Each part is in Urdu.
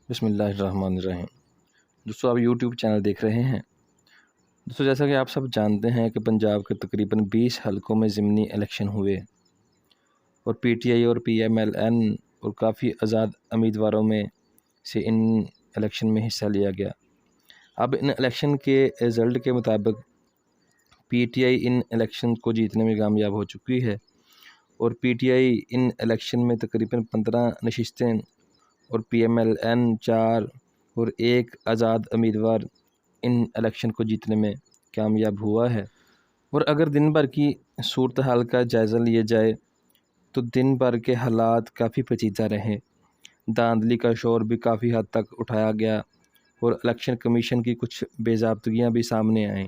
بسم اللہ الرحمن الرحیم۔ دوستو، آپ یوٹیوب چینل دیکھ رہے ہیں۔ دوستو، جیسا کہ آپ سب جانتے ہیں کہ پنجاب کے تقریباً 20 حلقوں میں ضمنی الیکشن ہوئے اور پی ٹی آئی اور پی ایم ایل این اور کافی آزاد امیدواروں میں سے ان الیکشن میں حصہ لیا گیا۔ اب ان الیکشن کے رزلٹ کے مطابق P T I in election کو جیتنے میں کامیاب ہو چکی ہے اور P T I in election میں تقریباً 15 نشستیں اور پی ایم ایل این 4 اور ایک آزاد امیدوار ان الیکشن کو جیتنے میں کامیاب ہوا ہے۔ اور اگر دن بھر کی صورتحال کا جائزہ لیا جائے تو دن بھر کے حالات کافی پیچیدہ رہے۔ دھاندلی کا شور بھی کافی حد تک اٹھایا گیا اور الیکشن کمیشن کی کچھ بے ضابطگیاں بھی سامنے آئیں۔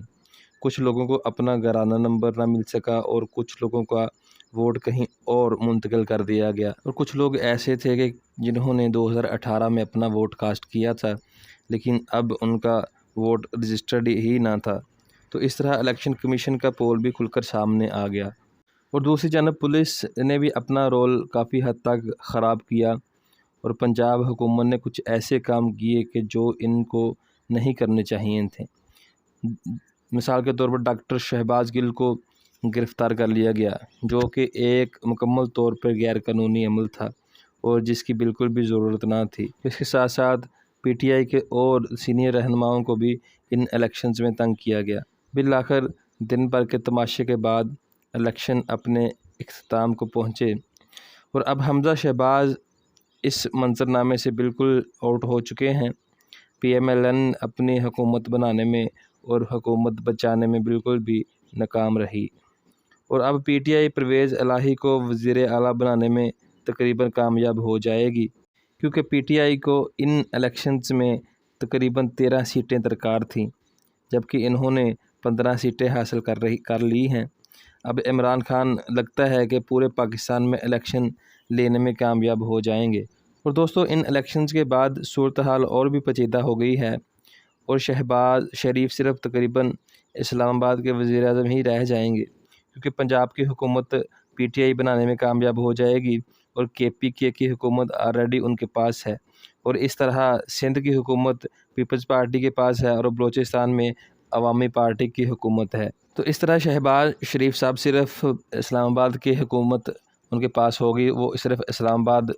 کچھ لوگوں کو اپنا گھرانہ نمبر نہ مل سکا اور کچھ لوگوں کا ووٹ کہیں اور منتقل کر دیا گیا، اور کچھ لوگ ایسے تھے کہ جنہوں نے 2018 میں اپنا ووٹ کاسٹ کیا تھا لیکن اب ان کا ووٹ رجسٹرڈ ہی نہ تھا۔ تو اس طرح الیکشن کمیشن کا پول بھی کھل کر سامنے آ گیا۔ اور دوسری جانب پولیس نے بھی اپنا رول کافی حد تک خراب کیا اور پنجاب حکومت نے کچھ ایسے کام کیے کہ جو ان کو نہیں کرنے چاہیے تھے۔ مثال کے طور پر ڈاکٹر شہباز گل کو گرفتار کر لیا گیا، جو کہ ایک مکمل طور پر غیر قانونی عمل تھا اور جس کی بالکل بھی ضرورت نہ تھی۔ اس کے ساتھ ساتھ پی ٹی آئی کے اور سینئر رہنماؤں کو بھی ان الیکشنز میں تنگ کیا گیا۔ بالآخر دن بھر کے تماشے کے بعد الیکشن اپنے اختتام کو پہنچے اور اب حمزہ شہباز اس منظرنامے سے بالکل آؤٹ ہو چکے ہیں۔ پی ایم ایل این اپنی حکومت بنانے میں اور حکومت بچانے میں بالکل بھی ناکام رہی اور اب پی ٹی آئی پرویز الہی کو وزیر اعلیٰ بنانے میں تقریباً کامیاب ہو جائے گی، کیونکہ پی ٹی آئی کو ان الیکشنز میں تقریباً 13 سیٹیں درکار تھیں جبکہ انہوں نے 15 سیٹیں حاصل کر لی ہیں۔ اب عمران خان لگتا ہے کہ پورے پاکستان میں الیکشن لینے میں کامیاب ہو جائیں گے۔ اور دوستو، ان الیکشنز کے بعد صورتحال اور بھی پیچیدہ ہو گئی ہے اور شہباز شریف صرف تقریباً اسلام آباد کے وزیر اعظم ہی رہ جائیں گے، کیونکہ پنجاب کی حکومت پی ٹی آئی بنانے میں کامیاب ہو جائے گی اور کے پی کے کی حکومت آلریڈی ان کے پاس ہے، اور اس طرح سندھ کی حکومت پیپلز پارٹی کے پاس ہے اور بلوچستان میں عوامی پارٹی کی حکومت ہے۔ تو اس طرح شہباز شریف صاحب صرف اسلام آباد کی حکومت ان کے پاس ہوگی، وہ صرف اسلام آباد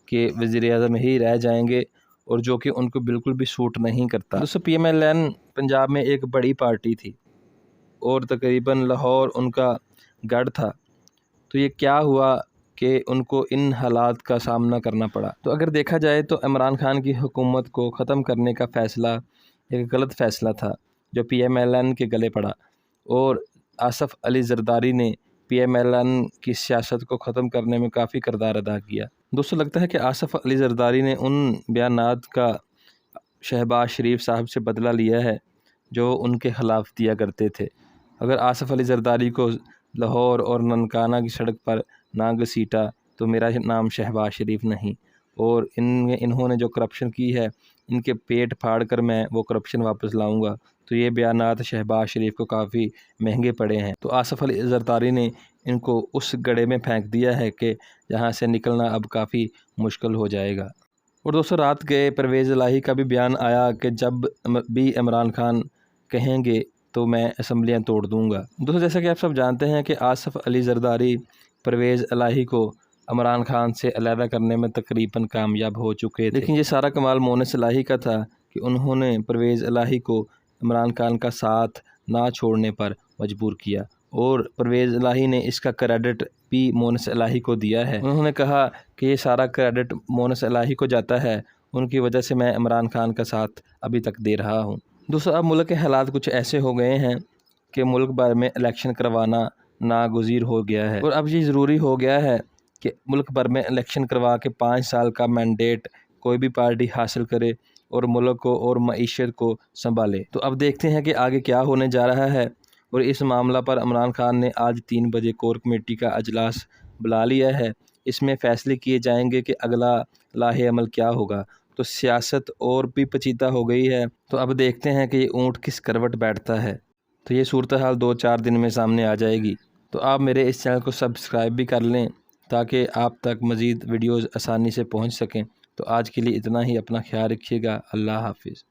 کے وزیر اعظم ہی رہ جائیں گے اور جو کہ ان کو بالکل بھی سوٹ نہیں کرتا۔ دوستو، P M L N Punjab میں ایک بڑی پارٹی تھی اور تقریباً لاہور ان کا گڑھ تھا، تو یہ کیا ہوا کہ ان کو ان حالات کا سامنا کرنا پڑا۔ تو اگر دیکھا جائے تو عمران خان کی حکومت کو ختم کرنے کا فیصلہ ایک غلط فیصلہ تھا جو پی ایم ایل این کے گلے پڑا، اور آصف علی زرداری نے پی ایم ایل این کی سیاست کو ختم کرنے میں کافی کردار ادا کیا۔ دوستو، لگتا ہے کہ آصف علی زرداری نے ان بیانات کا شہباز شریف صاحب سے بدلہ لیا ہے جو ان کے خلاف دیا کرتے تھے۔ اگر آصف علی زرداری کو لاہور اور ننکانہ کی سڑک پر نہ گھسیٹا تو میرا نام شہباز شریف نہیں، اور انہوں نے جو کرپشن کی ہے ان کے پیٹ پھاڑ کر میں وہ کرپشن واپس لاؤں گا۔ تو یہ بیانات شہباز شریف کو کافی مہنگے پڑے ہیں۔ تو آصف علی زرداری نے ان کو اس گڑھے میں پھینک دیا ہے کہ جہاں سے نکلنا اب کافی مشکل ہو جائے گا۔ اور دوستو، رات کے پرویز الہی کا بھی بیان آیا کہ جب بھی عمران خان کہیں گے تو میں اسمبلیاں توڑ دوں گا۔ دوستو، جیسا کہ آپ سب جانتے ہیں کہ آصف علی زرداری پرویز الہی کو عمران خان سے علیحدہ کرنے میں تقریباً کامیاب ہو چکے تھے، لیکن یہ سارا کمال مونس الہی کا تھا کہ انہوں نے پرویز الہی کو عمران خان کا ساتھ نہ چھوڑنے پر مجبور کیا، اور پرویز الہی نے اس کا کریڈٹ بھی مونس الہی کو دیا ہے۔ انہوں نے کہا کہ یہ سارا کریڈٹ مونس الہی کو جاتا ہے، ان کی وجہ سے میں عمران خان کا ساتھ ابھی تک دے رہا ہوں۔ دوستو، اب ملک کے حالات کچھ ایسے ہو گئے ہیں کہ ملک بھر میں الیکشن کروانا ناگزیر ہو گیا ہے، اور اب یہ ضروری ہو گیا ہے کہ ملک بھر میں الیکشن کروا کے 5 سال کا مینڈیٹ کوئی بھی پارٹی حاصل کرے اور ملک کو اور معیشت کو سنبھالے۔ تو اب دیکھتے ہیں کہ آگے کیا ہونے جا رہا ہے، اور اس معاملہ پر عمران خان نے آج 3 بجے کور کمیٹی کا اجلاس بلا لیا ہے۔ اس میں فیصلے کیے جائیں گے کہ اگلا لاہے عمل کیا ہوگا۔ تو سیاست اور بھی پیچیدہ ہو گئی ہے، تو اب دیکھتے ہیں کہ یہ اونٹ کس کروٹ بیٹھتا ہے۔ تو یہ صورتحال 2-4 دن میں سامنے آ جائے گی۔ تو آپ میرے اس چینل کو سبسکرائب بھی کر لیں تاکہ آپ تک مزید ویڈیوز آسانی سے پہنچ سکیں۔ تو آج کے لیے اتنا ہی، اپنا خیال رکھیے گا، اللہ حافظ۔